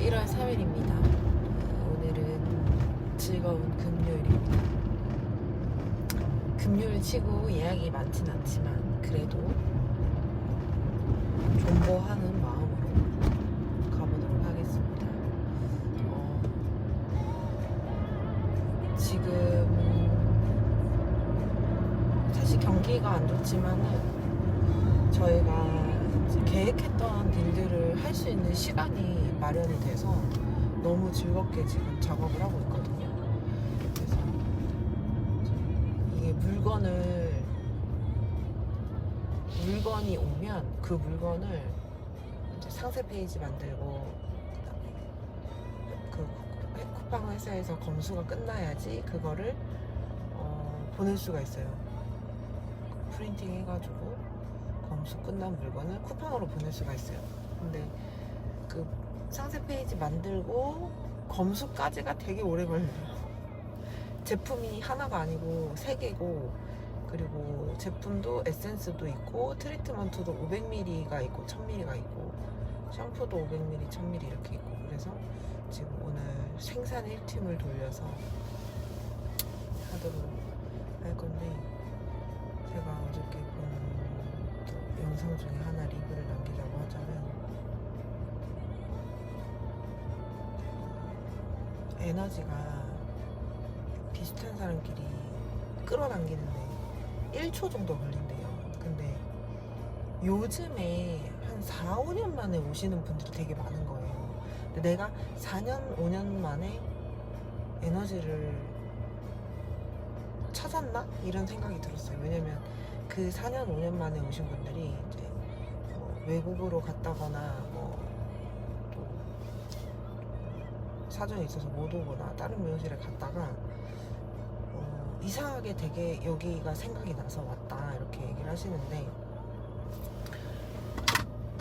1월 3일입니다. 오늘은 즐거운 금요일입니다. 금요일 치고 예약이 많진 않지만 그래도 존버하는 마음으로 가보도록 하겠습니다. 지금 사실 경기가 안 좋지만은 저희가 계획했던 딜들을 할 수 있는 시간이 마련이 돼서 너무 즐겁게 지금 작업을 하고 있거든요. 그래서 이게 물건이 오면 그 물건을 이제 상세 페이지 만들고 그 쿠팡 회사에서 검수가 끝나야지 그거를 보낼 수가 있어요. 프린팅 해가지고 검수 끝난 물건을 쿠팡으로 보낼 수가 있어요. 근데 그 상세 페이지 만들고 검수까지가 되게 오래 걸려요. 제품이 하나가 아니고 3개고, 그리고 제품도 에센스도 있고 트리트먼트도 500ml가 있고 1000ml가 있고 샴푸도 500ml, 1000ml 이렇게 있고, 그래서 지금 오늘 생산 1팀을 돌려서 하도록 할 건데, 제가 어저께 본 영상 중에 하나 리뷰를 남기자고 하자면, 에너지가 비슷한 사람끼리 끌어당기는데 1초 정도 걸린대요. 근데 요즘에 한 4, 5년 만에 오시는 분들이 되게 많은 거예요. 근데 내가 4년, 5년 만에 에너지를 찾았나? 이런 생각이 들었어요. 왜냐면 그 4년, 5년 만에 오신 분들이 이제 뭐 외국으로 갔다거나 뭐 또 사정이 있어서 못 오거나 다른 미용실에 갔다가 이상하게 되게 여기가 생각이 나서 왔다 이렇게 얘기를 하시는데,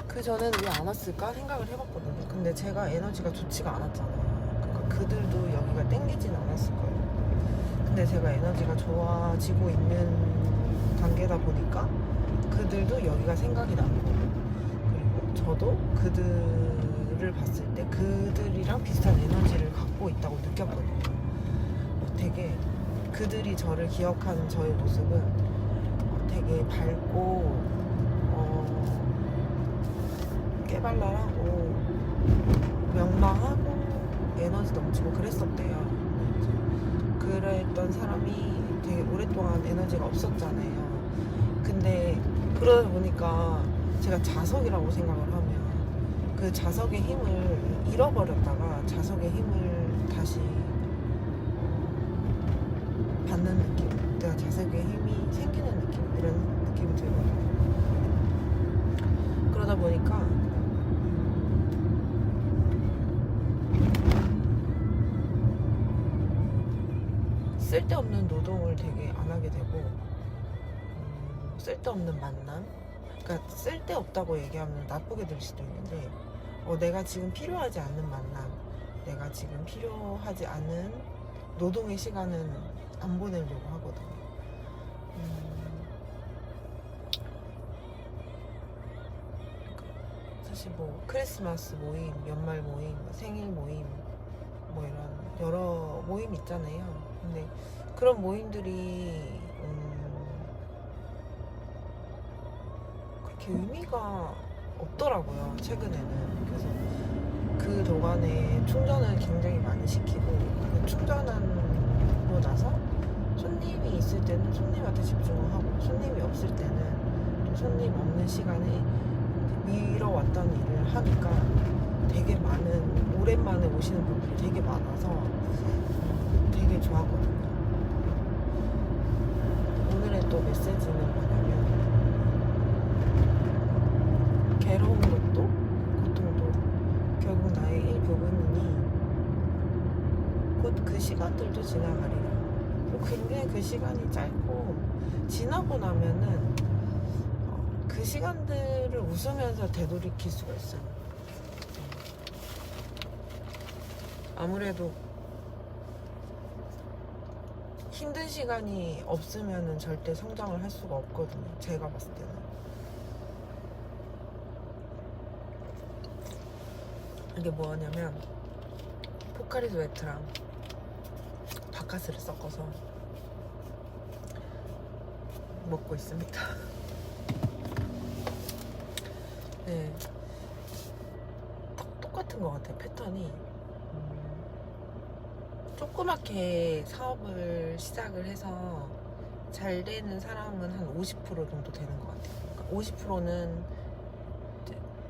그 전에는 왜 안 왔을까 생각을 해봤거든요. 근데 제가 에너지가 좋지가 않았잖아요. 그러니까 그들도 여기가 땡기진 않았을 거예요. 근데 제가 에너지가 좋아지고 있는 단계다 보니까 그들도 여기가 생각이 나는 거고, 그리고 저도 그들을 봤을 때 그들이랑 비슷한 에너지를 갖고 있다고 느꼈거든요. 되게 그들이 저를 기억하는 저의 모습은 되게 밝고 깨발랄하고 명랑하고 에너지 넘치고 그랬었대요. 그랬던 사람이 되게 오랫동안 에너지가 없었잖아요. 근데 그러다 보니까 제가 자석이라고 생각을 하면 그 자석의 힘을 잃어버렸다가 자석의 힘을 다시 받는 느낌, 내가 자석의 힘이 생기는 느낌, 이런 느낌이 들거든요. 그러다 보니까 쓸데없는 노동을 되게 안 하게 되고, 쓸데없는 만남, 그러니까 쓸데없다고 얘기하면 나쁘게 들 수도 있는데 내가 지금 필요하지 않는 만남, 내가 지금 필요하지 않은 노동의 시간은 안 보내려고 하거든요. 사실 뭐 크리스마스 모임, 연말 모임, 생일 모임, 뭐 이런 여러 모임 있잖아요. 근데 그런 모임들이 그렇게 의미가 없더라고요, 최근에는. 그래서 그 동안에 충전을 굉장히 많이 시키고, 그 충전하고 나서 손님이 있을 때는 손님한테 집중을 하고, 손님이 없을 때는 또 손님 없는 시간에 미뤄왔던 일을 하니까 되게 많은, 오랜만에 오시는 분들이 되게 많아서 되게 좋았거든요. 오늘의 또 메시지는 뭐냐면, 괴로운 것도 고통도 결국 나의 일부분이니 곧 그 시간들도 지나가리라. 굉장히 그 시간이 짧고, 지나고 나면은 그 시간들을 웃으면서 되돌이킬 수가 있어요. 아무래도 힘든 시간이 없으면은 절대 성장을 할 수가 없거든요, 제가 봤을 때는. 이게 뭐냐면 포카리 스웨트랑 바카스를 섞어서 먹고 있습니다. 네, 똑같은 것 같아요. 패턴이 조그맣게 사업을 시작을 해서 잘 되는 사람은 한 50% 정도 되는 것 같아요. 그러니까 50%는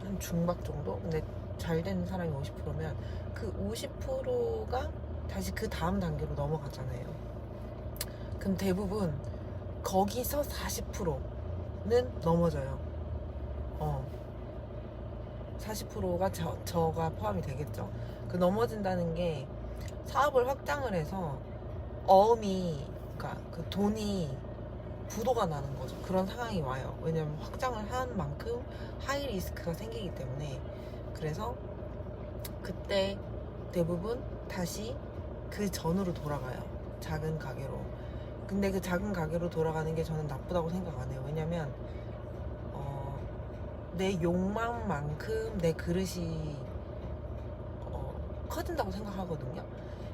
한 중박 정도? 근데 잘 되는 사람이 50%면 그 50%가 다시 그 다음 단계로 넘어가잖아요. 그럼 대부분 거기서 40%는 넘어져요. 40%가 저가 포함이 되겠죠. 그 넘어진다는 게 사업을 확장을 해서 그러니까 그 돈이 부도가 나는 거죠. 그런 상황이 와요. 왜냐면 확장을 한 만큼 하이 리스크가 생기기 때문에. 그래서 그때 대부분 다시 그 전으로 돌아가요. 작은 가게로. 근데 그 작은 가게로 돌아가는 게 저는 나쁘다고 생각 안 해요. 왜냐면 내 욕망만큼 내 그릇이 커진다고 생각하거든요.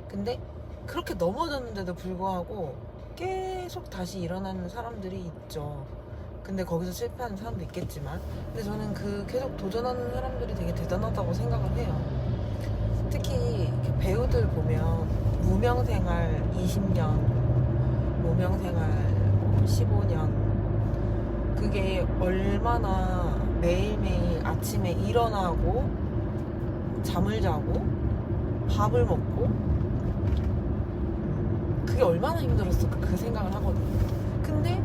근데 그렇게 넘어졌는데도 불구하고 계속 다시 일어나는 사람들이 있죠. 근데 거기서 실패하는 사람도 있겠지만, 근데 저는 그 계속 도전하는 사람들이 되게 대단하다고 생각을 해요. 특히 이렇게 배우들 보면 무명생활 20년, 무명생활 15년, 그게 얼마나 매일매일 아침에 일어나고 잠을 자고 밥을 먹고 그게 얼마나 힘들었을까 그 생각을 하거든요. 근데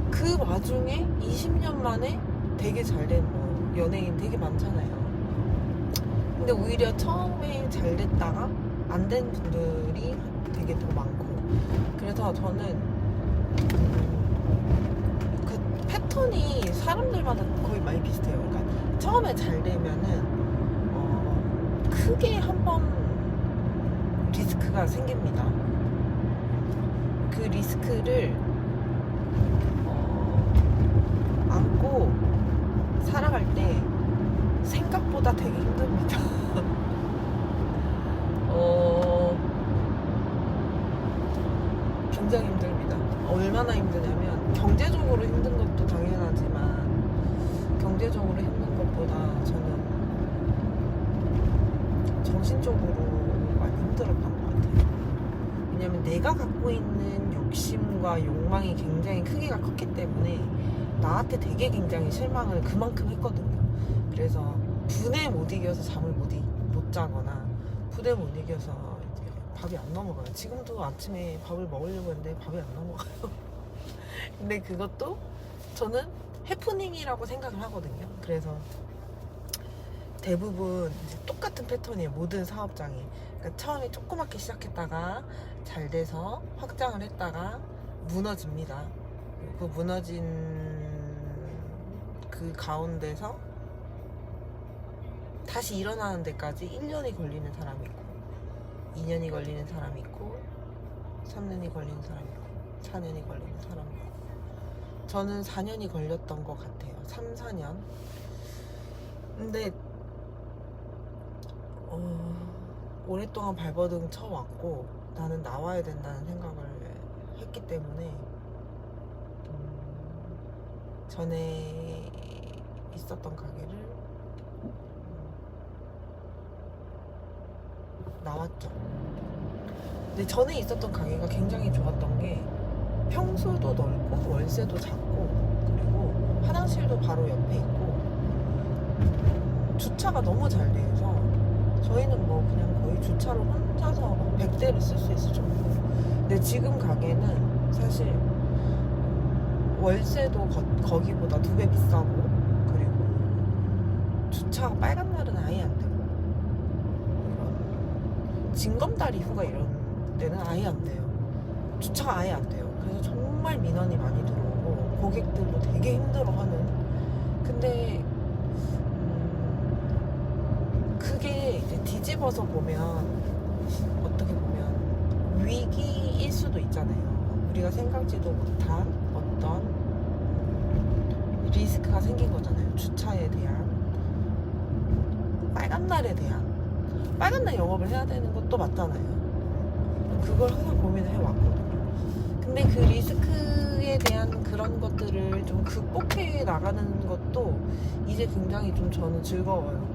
그 와중에 20년 만에 되게 잘된 연예인 되게 많잖아요. 근데 오히려 처음에 잘 됐다가 안 된 분들이 되게 더 많고, 그래서 저는 그 패턴이 사람들마다 거의 많이 비슷해요. 그러니까 처음에 잘 되면은 크게 한번 리스크가 생깁니다. 그 리스크를 안고 살아갈 때 생각보다 되게 힘듭니다. 굉장히 힘듭니다. 얼마나 힘드냐면 경제적으로 힘든 것도 당연하지만 경제적으로 힘든 것보다 저는 정신적으로 많이 힘들었던 것 같아요. 왜냐면 내가 갖고 있는 욕심과 욕망이 굉장히 크기가 컸기 때문에 나한테 되게 굉장히 실망을 그만큼 했거든요. 그래서 분에 못 이겨서 잠을 못 자거나 분에 못 이겨서 이제 밥이 안 넘어가요. 지금도 아침에 밥을 먹으려고 했는데 밥이 안 넘어가요. 근데 그것도 저는 해프닝이라고 생각을 하거든요. 그래서 대부분 이제 똑같은 패턴이에요. 모든 사업장이. 그러니까 처음에 조그맣게 시작했다가 잘 돼서 확장을 했다가 무너집니다. 그 무너진 그 가운데서 다시 일어나는 데까지 1년이 걸리는 사람이 있고 2년이 걸리는 사람이 있고 3년이 걸리는 사람이 있고 4년이 걸리는 사람이 있고, 저는 4년이 걸렸던 것 같아요. 3, 4년. 근데 오랫동안 발버둥 쳐왔고 나는 나와야 된다는 생각을 했기 때문에 전에 있었던 가게를 나왔죠. 근데 전에 있었던 가게가 굉장히 좋았던 게 평수도 넓고 월세도 작고 그리고 화장실도 바로 옆에 있고 주차가 너무 잘 돼서 저희는 뭐 그냥 거의 주차를 혼자서 100대를 쓸 수 있을 정도. 근데 지금 가게는 사실 월세도 거기보다 2배 비싸고 그리고 주차가 빨간 날은 아예 안 되고 이런 징검다리 이후가 이런 데는 아예 안 돼요. 주차가 아예 안 돼요. 그래서 정말 민원이 많이 들어오고 고객들도 되게 힘들어하는. 근데 그게 이제 뒤집어서 보면 어떻게 보면 위기일 수도 있잖아요. 우리가 생각지도 못한 어떤 리스크가 생긴 거잖아요. 주차에 대한, 빨간 날에 대한 빨간 날 영업을 해야 되는 것도 맞잖아요. 그걸 항상 고민을 해왔거든요. 근데 그 리스크에 대한 그런 것들을 좀 극복해 나가는 것도 이제 굉장히 좀 저는 즐거워요.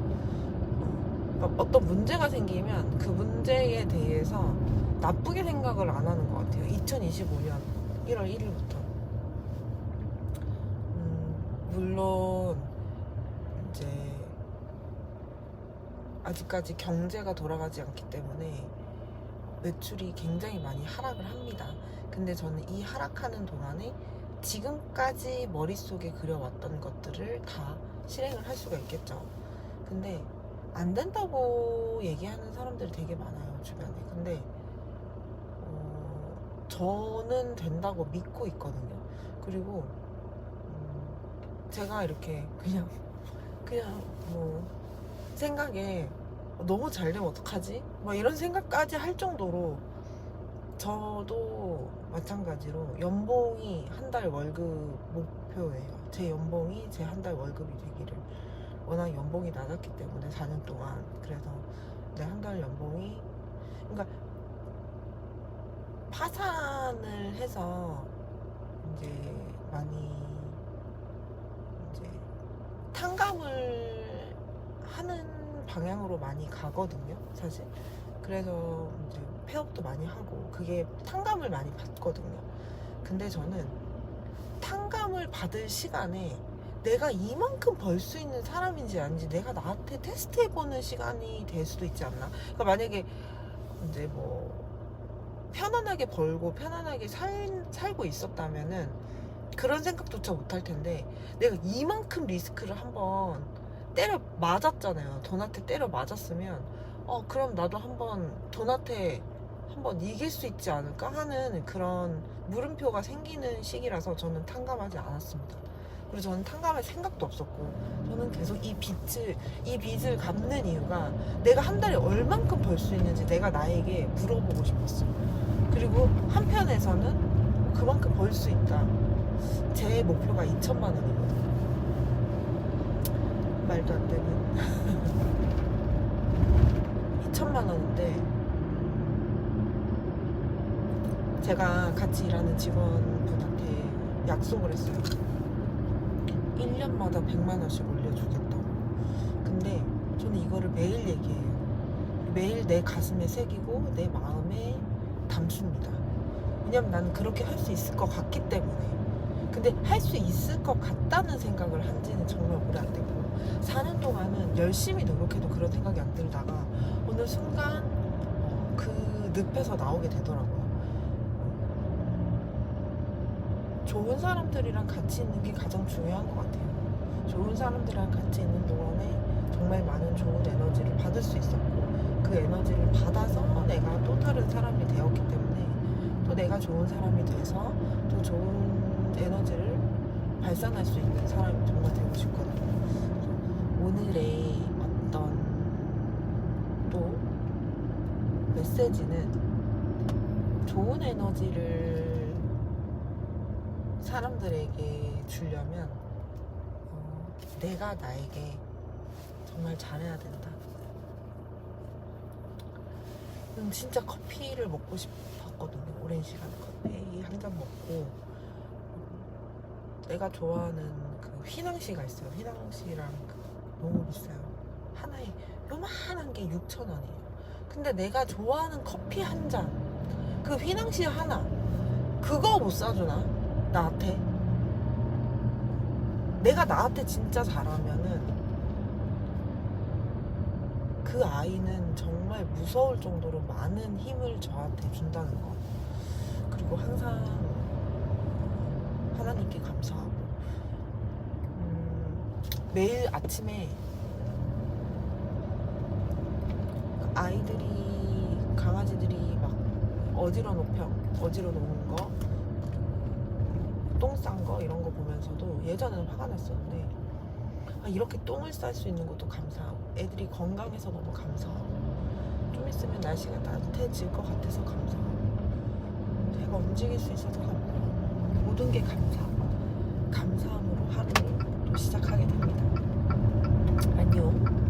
그러니까 어떤 문제가 생기면 그 문제에 대해서 나쁘게 생각을 안 하는 것 같아요. 2025년 1월 1일부터. 물론 이제 아직까지 경제가 돌아가지 않기 때문에 매출이 굉장히 많이 하락을 합니다. 근데 저는 이 하락하는 동안에 지금까지 머릿속에 그려왔던 것들을 다 실행을 할 수가 있겠죠. 근데 안 된다고 얘기하는 사람들이 되게 많아요, 주변에. 근데 저는 된다고 믿고 있거든요. 그리고 제가 이렇게 그냥 뭐 생각에 너무 잘 되면 어떡하지? 막 이런 생각까지 할 정도로 저도 마찬가지로 연봉이 한 달 월급 목표예요. 제 연봉이 제 한 달 월급이 되기를. 워낙 연봉이 낮았기 때문에 4년 동안. 그래서 내 한 달 연봉이, 그러니까 파산을 해서 이제 많이 이제 탕감을 하는 방향으로 많이 가거든요, 사실. 그래서 이제 폐업도 많이 하고 그게 탕감을 많이 받거든요. 근데 저는 탕감을 받을 시간에 내가 이만큼 벌 수 있는 사람인지 아닌지 내가 나한테 테스트해보는 시간이 될 수도 있지 않나. 그러니까 만약에 이제 뭐 편안하게 벌고 편안하게 살고 있었다면은 그런 생각조차 못할 텐데, 내가 이만큼 리스크를 한번 때려 맞았잖아요. 돈한테 때려 맞았으면 그럼 나도 한번 돈한테 한번 이길 수 있지 않을까 하는 그런 물음표가 생기는 시기라서 저는 탕감하지 않았습니다. 그리고 저는 탕감할 생각도 없었고, 저는 계속 이 빚을 갚는 이유가 내가 한 달에 얼만큼 벌 수 있는지 내가 나에게 물어보고 싶었어요. 그리고 한편에서는 그만큼 벌 수 있다. 제 목표가 2천만 원이거든요. 말도 안 되는 2천만 원인데, 제가 같이 일하는 직원분한테 약속을 했어요. 1년마다 100만 원씩 올려주겠다고. 근데 저는 이거를 매일 얘기해요. 매일 내 가슴에 새기고 내 마음에 담습니다. 왜냐면 나는 그렇게 할 수 있을 것 같기 때문에. 근데 할 수 있을 것 같다는 생각을 한 지는 정말 오래 안 됐고, 4년 동안은 열심히 노력해도 그런 생각이 안 들다가 어느 순간 그 늪에서 나오게 되더라고요. 좋은 사람들이랑 같이 있는 게 가장 중요한 것 같아요. 좋은 사람들이랑 같이 있는 동안에 정말 많은 좋은 에너지를 받을 수 있었고, 그 에너지를 받아서 내가 또 다른 사람이 되었기 때문에 또 내가 좋은 사람이 돼서 또 좋은 에너지를 발산할 수 있는 사람이 정말 되고 싶거든요. 오늘의 어떤 또 메시지는, 좋은 에너지를 사람들에게 주려면 내가 나에게 정말 잘해야 된다. 진짜 커피를 먹고 싶었거든요. 오랜 시간 커피 한 잔 먹고, 내가 좋아하는 그 휘낭시가 있어요. 휘낭시랑 너무 비싸요. 하나에 요만한 게 6,000원이에요. 근데 내가 좋아하는 커피 한 잔, 그 휘낭시 하나, 그거 못 사주나? 나한테? 내가 나한테 진짜 잘하면은 그 아이는 정말 무서울 정도로 많은 힘을 저한테 준다는 거. 그리고 항상 하나님께 감사하고, 매일 아침에 아이들이, 강아지들이 막 어지러 놓은 거, 똥 싼 거 이런 거 보면서도 예전에는 화가 났었는데, 이렇게 똥을 쌀 수 있는 것도 감사하고, 애들이 건강해서 너무 감사하고, 좀 있으면 날씨가 따뜻해질 것 같아서 감사하고, 제가 움직일 수 있어서 감사하고, 모든 게 감사함으로 하루를 또 시작하게 됩니다. 안녕.